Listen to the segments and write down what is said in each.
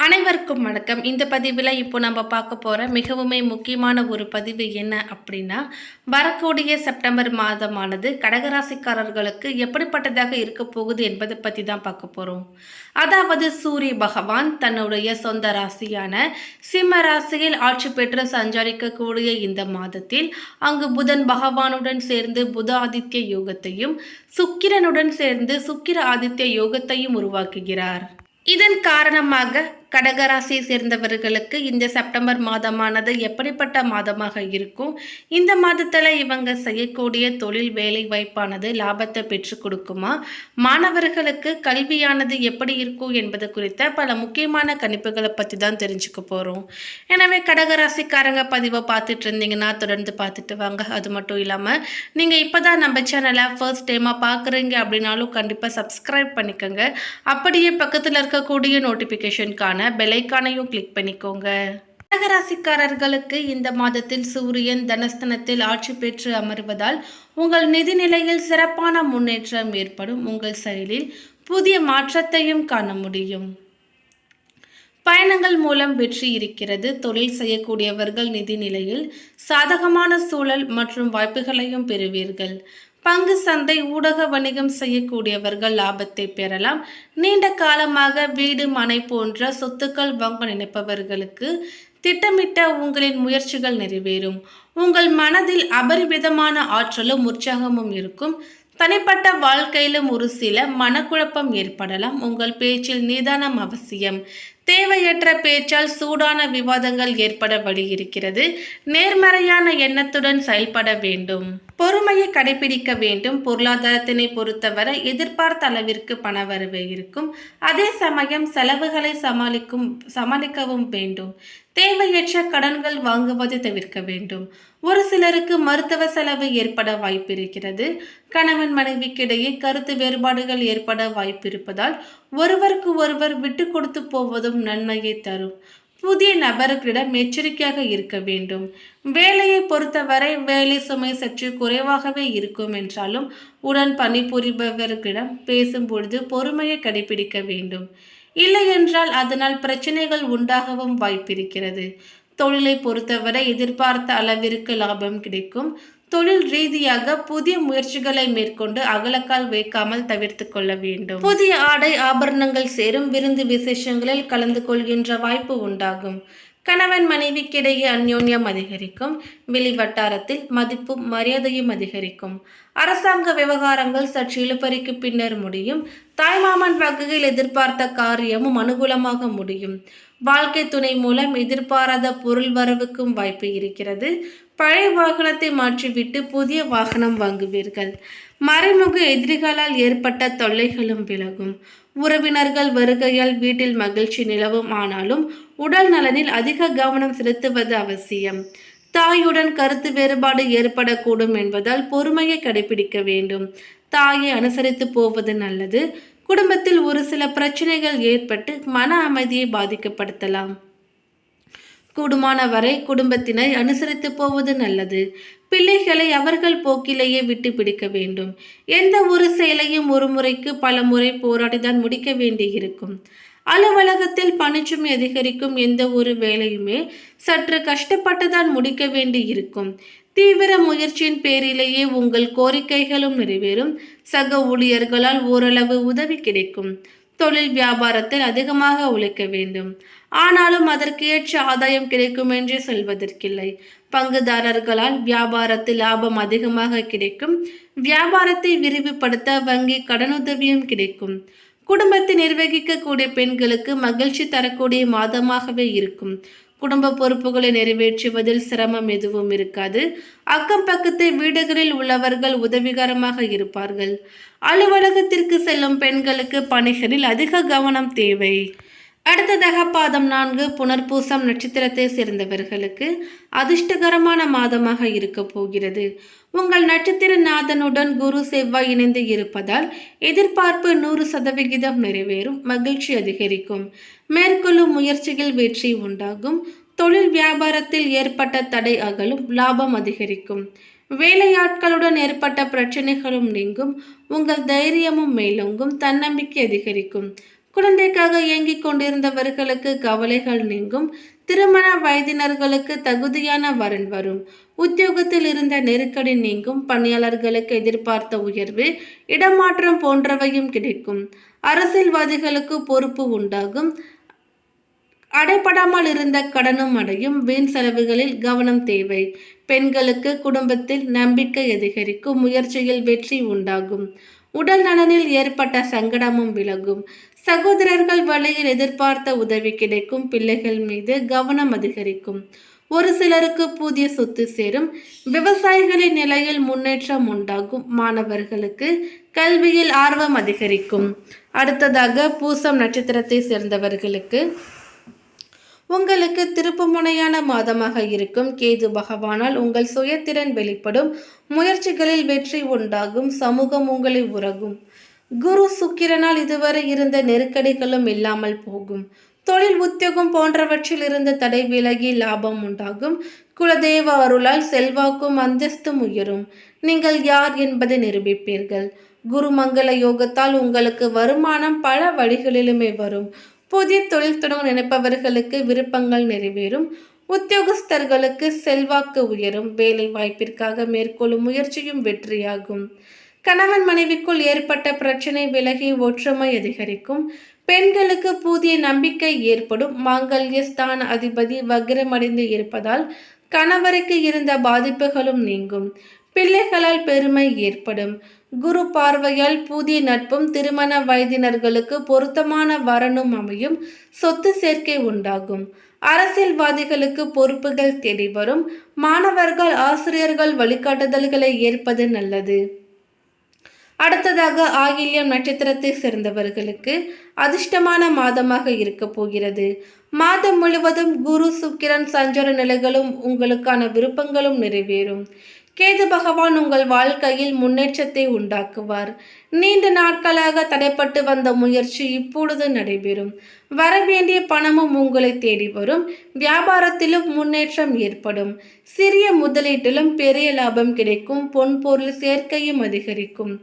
அனைவருக்கும் வணக்கம். இந்த பதிவில் இப்போ நம்ம பார்க்க போகிற மிகவுமே முக்கியமான ஒரு பதிவு என்ன அப்படின்னா, வரக்கூடிய செப்டம்பர் மாதமானது கடகராசிக்காரர்களுக்கு எப்படிப்பட்டதாக இருக்க போகுது என்பதை பற்றி தான் பார்க்க போகிறோம். அதாவது சூரிய பகவான் தன்னுடைய சொந்த ராசியான சிம்ம ராசியில் ஆட்சி பெற்று சஞ்சரிக்கக்கூடிய இந்த மாதத்தில் அங்கு புதன் பகவானுடன் சேர்ந்து புத ஆதித்ய யோகத்தையும் சுக்கிரனுடன் சேர்ந்து சுக்கிர ஆதித்ய யோகத்தையும் உருவாக்குகிறார். இதன் காரணமாக கடகராசியை சேர்ந்தவர்களுக்கு இந்த செப்டம்பர் மாதமானது எப்படிப்பட்ட மாதமாக இருக்கும், இந்த மாதத்தில் இவங்க செய்யக்கூடிய தொழில் வேலை வாய்ப்பானது லாபத்தை பெற்று கொடுக்குமா, மாணவர்களுக்கு கல்வியானது எப்படி இருக்கும் என்பது குறித்த பல முக்கியமான கணிப்புகளை பற்றி தான் தெரிஞ்சுக்க போகிறோம். எனவே கடகராசிக்காரங்க பதிவை பார்த்துட்டு இருந்தீங்கன்னா தொடர்ந்து பார்த்துட்டு வாங்க. அது மட்டும் இல்லாமல் நீங்கள் இப்போ தான் நம்ம சேனலை ஃபர்ஸ்ட் டைமாக பார்க்குறீங்க அப்படின்னாலும் கண்டிப்பாக சப்ஸ்கிரைப் பண்ணிக்கோங்க. அப்படியே பக்கத்தில் இருக்கக்கூடிய நோட்டிஃபிகேஷனுக்கான பெல்லைக்கானையும் கிளிக் பண்ணிக்கோங்க. கடகராசிக்காரர்களுக்கு இந்த மாதத்தில் சூரியன் தனஸ்தனத்தில் ஆட்சி பெற்று அமர்வதால் உங்கள் நிதி நிலையில் சிறப்பான முன்னேற்றம் ஏற்படும். உங்கள் செயலில் புதிய மாற்றத்தையும் காண முடியும். பயணங்கள் மூலம் வெற்றி இருக்கிறது. தொழில் செய்யக்கூடியவர்கள் நிதி நிலையில் சாதகமான சூழல் மற்றும் வாய்ப்புகளையும் பெறுவீர்கள். பங்கு சந்தை ஊடக வணிகம் செய்யக்கூடியவர்கள் லாபத்தை பெறலாம். நீண்ட காலமாக வீடு மனை போன்ற சொத்துக்கள் வாங்க நினைப்பவர்களுக்கு திட்டமிட்ட உங்களின் முயற்சிகள் நிறைவேறும். உங்கள் மனதில் அபரிமிதமான ஆற்றலும் உற்சாகமும் இருக்கும். தனிப்பட்ட வாழ்க்கையிலும் ஒரு சில மனக்குழப்பம் ஏற்படலாம். உங்கள் பேச்சில் நிதானம் அவசியம். தேவையற்ற பேச்சால் சூடான விவாதங்கள் ஏற்பட வழி இருக்கிறது. நேர்மறையான எண்ணத்துடன் செயல்பட வேண்டும். பொறுமையை கடைபிடிக்க வேண்டும். பொருளாதாரத்தினை பொறுத்தவரை எதிர்பார்த்த அளவிற்கு பணவரவு இருக்கும். அதே சமயம் செலவுகளை சமாளிக்கவும் வேண்டும். தேவையற்ற கடன்கள் வாங்குவதை தவிர்க்க வேண்டும். ஒரு சிலருக்கு மருத்துவ செலவு ஏற்பட வாய்ப்பு இருக்கிறது. கணவன் மனைவிக்கிடையே கருத்து வேறுபாடுகள் ஏற்பட வாய்ப்பு இருப்பதால் ஒருவருக்கு ஒருவர் விட்டு கொடுத்து போவதும் நன்மையை தரும். புதிய நபர்களிடம் எச்சரிக்கையாக இருக்க வேண்டும். வேலையை பொறுத்தவரை வேலை சுமை சற்று குறைவாகவே இருக்கும் என்றாலும் உடன் பணிபுரிபவர்களிடம் பேசும்பொழுது பொறுமையை கடைபிடிக்க வேண்டும். இல்லை என்றால் அதனால் பிரச்சனைகள் உண்டாகவும் வாய்ப்பிருக்கிறது. தொழிலை பொறுத்தவரை எதிர்பார்த்த அளவிற்கு லாபம் கிடைக்கும். தொழில் ரீதியாக புதிய முயற்சிகளை மேற்கொண்டு அகலக்கால் வைக்காமல் தவிர்த்து கொள்ள வேண்டும். புதிய ஆடை ஆபரணங்கள் சேரும். விருந்து விசேஷங்களில் கலந்து கொள்கின்ற வாய்ப்பு உண்டாகும். கணவன் மனைவிக்கிடையே அந்யோன்யம் அதிகரிக்கும். வெளி வட்டாரத்தில் மதிப்பும் மரியாதையும் அதிகரிக்கும். அரசாங்க விவகாரங்கள் சற்று இழுபறிக்கு பின்னர் முடியும். தாய்மாமன் வகையில் எதிர்பார்த்த காரியமும் அனுகூலமாக முடியும். வாழ்க்கை துணை மூலம் எதிர்பாராத பொருள் வரவுக்கும் வாய்ப்பு இருக்கிறது. பழைய வாகனத்தை மாற்றிவிட்டு புதிய வாகனம் வாங்குவீர்கள். மறைமுக எதிரிகளால் ஏற்பட்ட தொல்லைகளும் விலகும். உறவினர்கள் வருகையால் வீட்டில் மகிழ்ச்சி நிலவும். ஆனாலும் உடல் நலனில் அதிக கவனம் செலுத்துவது அவசியம். தாயுடன் கருத்து வேறுபாடு ஏற்படக்கூடும் என்பதால் பொறுமையை கடைபிடிக்க வேண்டும். தாயை அனுசரித்து போவது நல்லது. குடும்பத்தில் ஒரு சில பிரச்சனைகள் ஏற்பட்டு மன அமைதியை பாதிக்கப்படுத்தலாம். கூடுமான வரை குடும்பத்தினை அனுசரித்து போவது நல்லது. பிள்ளைகளை அவர்கள் போக்கிலேயே விட்டு பிடிக்க வேண்டும். எந்த ஒரு செயலையும் ஒரு முறைக்கு பல முறை போராடிதான் முடிக்க வேண்டியிருக்கும். அலுவலகத்தில் பணிச்சுமை அதிகரிக்கும். எந்த ஒரு வேலையுமே சற்று கஷ்டப்பட்டுதான் முடிக்க வேண்டி இருக்கும். தீவிர முயற்சியின் பேரிலேயே உங்கள் கோரிக்கைகளும் நிறைவேறும். சக ஊழியர்களால் ஓரளவு உதவி கிடைக்கும். தொழில் வியாபாரத்தில் அதிகமாக உழைக்க வேண்டும். ஆனாலும் அதற்கு ஏற்ற ஆதாயம் கிடைக்கும் என்றே சொல்வதற்கில்லை. பங்குதாரர்களால் வியாபாரத்தில் லாபம் அதிகமாக கிடைக்கும். வியாபாரத்தை விரிவுபடுத்த வங்கி கடனுதவியும் கிடைக்கும். குடும்பத்தை நிர்வகிக்கக்கூடிய பெண்களுக்கு மகிழ்ச்சி தரக்கூடிய மாதமாகவே இருக்கும். குடும்ப பொறுப்புகளை நிறைவேற்றுவதில் சிரமம் எதுவும் இருக்காது. அக்கம் பக்கத்து வீடுகளில் உள்ளவர்கள் உதவிகரமாக இருப்பார்கள். அலுவலகத்திற்கு செல்லும் பெண்களுக்கு பணிகளில் அதிக கவனம் தேவை. அடுத்ததாக பாதம் 4 புனர்பூசம் நட்சத்திரத்தை சேர்ந்தவர்களுக்கு அதிர்ஷ்டகரமான மாதமாக இருக்க போகிறது. உங்கள் நட்சத்திர நாதனுடன் குரு செவ்வாய் இணைந்து இருப்பதால் எதிர்பார்ப்பு 100% நிறைவேறும். மகிழ்ச்சி அதிகரிக்கும். மேற்கொள்ளும் முயற்சிகள் வெற்றி உண்டாகும். தொழில் வியாபாரத்தில் ஏற்பட்ட தடை அகலும். லாபம் அதிகரிக்கும். வேலையாட்களுடன் ஏற்பட்ட பிரச்சனைகளும் நீங்கும். உங்கள் தைரியமும் மேலோங்கும். தன்னம்பிக்கை அதிகரிக்கும். குழந்தைக்காக இயங்கிக் கொண்டிருந்தவர்களுக்கு கவலைகள் நீங்கும். திருமண வயதினர்களுக்கு தகுதியான வரன் வரும். உத்தியோகத்தில் இருந்த நெருக்கடி நீங்கும். பணியாளர்களுக்கு எதிர்பார்த்த உயர்வு, இடமாற்றம் போன்றவையும் கிடைக்கும். அரசியல்வாதிகளுக்கு பொறுப்பு உண்டாகும். அடைபடாமல் இருந்த கடனும் அடையும். வீண் செலவுகளில் கவனம் தேவை. பெண்களுக்கு குடும்பத்தில் நம்பிக்கை அதிகரிக்கும். முயற்சியில் வெற்றி உண்டாகும். உடல் நலனில் ஏற்பட்ட சங்கடமும் விலகும். சகோதரர்கள் வழியில் எதிர்பார்த்த உதவி கிடைக்கும். பிள்ளைகள் மீது கவனம் அதிகரிக்கும். ஒரு சிலருக்கு புதிய சொத்து சேரும். விவசாயிகளின் நிலையில் முன்னேற்றம் உண்டாகும். மாணவர்களுக்கு கல்வியில் ஆர்வம் அதிகரிக்கும். அடுத்ததாக பூசம் நட்சத்திரத்தை சேர்ந்தவர்களுக்கு உங்களுக்கு திருப்புமுனையான மாதமாக இருக்கும். கேது பகவானால் உங்கள் சுயத்திறன் வெளிப்படும். முயற்சிகளில் வெற்றி உண்டாகும். சமூகம் உங்களை உறகும். குரு சுக்கிரனால் இதுவரை இருந்த நெருக்கடிகளும் இல்லாமல் போகும். தொழில் உத்தியோகம் போன்றவற்றில் இருந்த தடை விலகி லாபம் உண்டாகும். குலதெய்வ அருளால் செல்வாக்கும் அந்தஸ்தும் உயரும். நீங்கள் யார் என்பதை நிரூபிப்பீர்கள். குருமங்கள யோகத்தால் உங்களுக்கு வருமானம் பல வழிகளிலுமே வரும். புதிய தொழில் தொடங்க நினைப்பவர்களுக்கு விருப்பங்கள் நிறைவேறும். உத்தியோகஸ்தர்களுக்கு செல்வாக்கு உயரும். வேலை வாய்ப்பிற்காக மேற்கொள்ளும் முயற்சியும் வெற்றியாகும். கணவன் மனைவிக்குள் ஏற்பட்ட பிரச்சனை விலகி ஒற்றுமை அதிகரிக்கும். பெண்களுக்கு புதிய நம்பிக்கை ஏற்படும். மாங்கல்ய ஸ்தான அதிபதி வக்ரமடைந்து இருப்பதால் கணவருக்கு இருந்த பாதிப்புகளும் நீங்கும். பிள்ளைகளால் பெருமை ஏற்படும். குரு பார்வையால் புதிய நட்பும் திருமண வயதினர்களுக்கு பொருத்தமான வரனும் அமையும். சொத்து சேர்க்கை உண்டாகும். அரசியல்வாதிகளுக்கு பொறுப்புகள் தேடி வரும். மாணவர்கள் ஆசிரியர்கள் வழிகாட்டுதல்களை ஏற்பது நல்லது. அடுத்ததாக ஆயில்யம் நட்சத்திரத்தை சேர்ந்தவர்களுக்கு அதிர்ஷ்டமான மாதமாக இருக்க போகிறது. மாதம் முழுவதும் குரு சுக்கிரன் சஞ்சார நிலைகளும் உங்களுக்கான விருப்பங்களும் நிறைவேறும். கேது பகவான் உங்கள் வாழ்க்கையில் முன்னேற்றத்தை உண்டாக்குவார். நீண்ட நாட்களாக தடைப்பட்டு வந்த முயற்சி இப்பொழுது நடைபெறும். வரவேண்டிய பணமும் உங்களை தேடி வரும். வியாபாரத்திலும் முன்னேற்றம் ஏற்படும். சிறிய முதலீட்டிலும் பெரிய லாபம் கிடைக்கும். பொன் பொருள் சேர்க்கையும் அதிகரிக்கும்.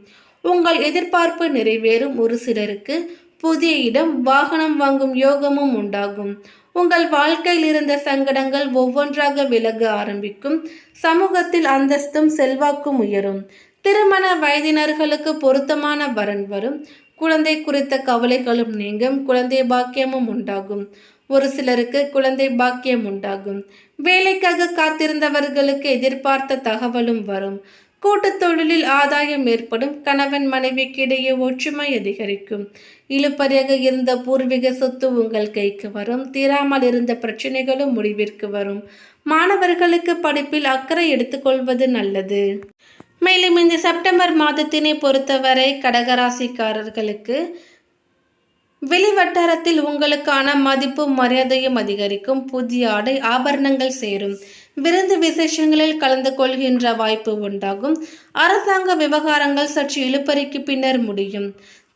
உங்கள் எதிர்பார்ப்பு நிறைவேறும். ஒரு சிலருக்கு புதிய இடம், வாகனம் வாங்கும் யோகமும் உண்டாகும். உங்கள் வாழ்க்கையில் இருந்த சங்கடங்கள் ஒவ்வொன்றாக விலக ஆரம்பிக்கும். சமூகத்தில் அந்தஸ்தும் செல்வாக்கும் உயரும். திருமண வயதினர்களுக்கு பொருத்தமான வரன் வரும். குழந்தை குறித்த கவலைகளும் நீங்கும். குழந்தை பாக்கியமும் உண்டாகும். ஒரு சிலருக்கு குழந்தை பாக்கியம் உண்டாகும். வேலைக்காக காத்திருந்தவர்களுக்கு எதிர்பார்த்த தகவலும் வரும். கூட்டுத் தொழிலில் ஆதாயம் ஏற்படும். கணவன் மனைவிக்கு இடையே ஒற்றுமை அதிகரிக்கும். இழுபறியாக இருந்த பூர்வீக சொத்து உங்கள் கைக்கு வரும். தீராமல் இருந்த பிரச்சனைகளும் முடிவிற்கு வரும். மாணவர்களுக்கு படிப்பில் அக்கறை எடுத்துக்கொள்வது நல்லது. மேலும் இந்த செப்டம்பர் மாதத்தினை பொறுத்தவரை கடகராசிக்காரர்களுக்கு வெளிவட்டாரத்தில் உங்களுக்கான மதிப்பும் மரியாதையும் அதிகரிக்கும். புதிய ஆடை ஆபரணங்கள் சேரும். விருந்து விசேஷங்களில் கலந்து கொள்கின்ற வாய்ப்பு உண்டாகும். அரசாங்க விவகாரங்கள் சற்று இழுபறிக்கு பின்னர் முடியும்.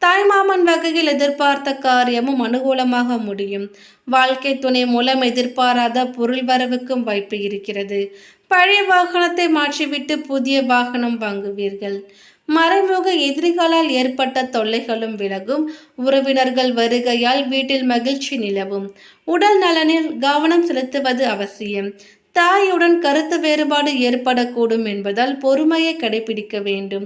தாய்மாமன் வகையில் எதிர்பார்த்த காரியமும் அனுகூலமாக முடியும். வாழ்க்கை துணை மூலம் எதிர்பாராத பொருள் வரவுக்கும் வாய்ப்பு இருக்கிறது. பழைய வாகனத்தை மாற்றிவிட்டு புதிய வாகனம் வாங்குவீர்கள். மறைமுக எதிரிகளால் ஏற்பட்ட தொல்லைகளும் விலகும். உறவினர்கள் வருகையால் வீட்டில் மகிழ்ச்சி நிலவும். உடல் நலனில் கவனம் செலுத்துவது அவசியம். தாயுடன் கருத்து வேறுபாடு ஏற்படக்கூடும் என்பதால் பொறுமையை கடைபிடிக்க வேண்டும்.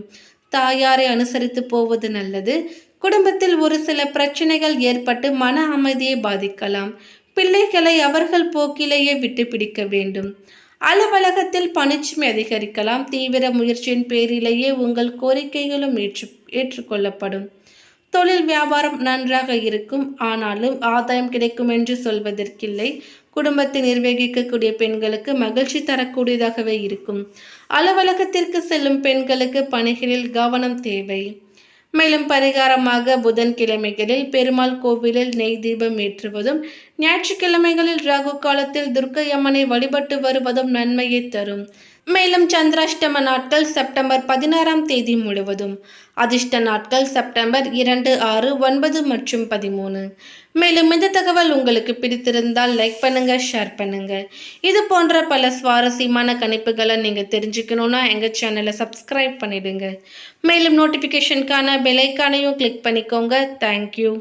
தாயாரை அனுசரித்து போவது நல்லது. குடும்பத்தில் ஒரு சில பிரச்சனைகள் ஏற்பட்டு மன அமைதியை பாதிக்கலாம். பிள்ளைகளை அவர்கள் போக்கிலேயே விட்டு பிடிக்க வேண்டும். அலுவலகத்தில் பணிச்சுமை அதிகரிக்கலாம். தீவிர முயற்சியின் பேரிலேயே உங்கள் கோரிக்கைகளும் ஏற்றுக்கொள்ளப்படும். தொழில் வியாபாரம் நன்றாக இருக்கும். ஆனாலும் ஆதாயம் கிடைக்கும் என்று சொல்வதற்கில்லை. குடும்பத்தை நிர்வகிக்கக்கூடிய பெண்களுக்கு மகிழ்ச்சி தரக்கூடியதாகவே இருக்கும். அலுவலகத்திற்கு செல்லும் பெண்களுக்கு பணிகளில் கவனம் தேவை. மேலும் பரிகாரமாக புதன்கிழமைகளில் பெருமாள் கோவிலில் நெய் தீபம் ஏற்றுவதும், ஞாயிற்றுக்கிழமைகளில் ராகு காலத்தில் துர்க்கை அம்மனை வழிபட்டு வருவதும் நன்மையை தரும். மேலும் சந்திராஷ்டம நாட்கள் செப்டம்பர் 16ஆம் தேதி முழுவதும். அதிர்ஷ்ட நாட்கள் செப்டம்பர் 2, 6, 9 மற்றும் 13. மேலும் இந்த தகவல் உங்களுக்கு பிடித்திருந்தால் லைக் பண்ணுங்க, ஷேர் பண்ணுங்க. இது போன்ற பல சுவாரஸ்யமான கணிப்புகளை நீங்க தெரிஞ்சுக்கணும்னா எங்க சேனலை சப்ஸ்கிரைப் பண்ணிடுங்க. மேலும் நோட்டிஃபிகேஷனுக்கான பெல் ஐகானையும் கிளிக் பண்ணிக்கோங்க. தேங்க்யூ.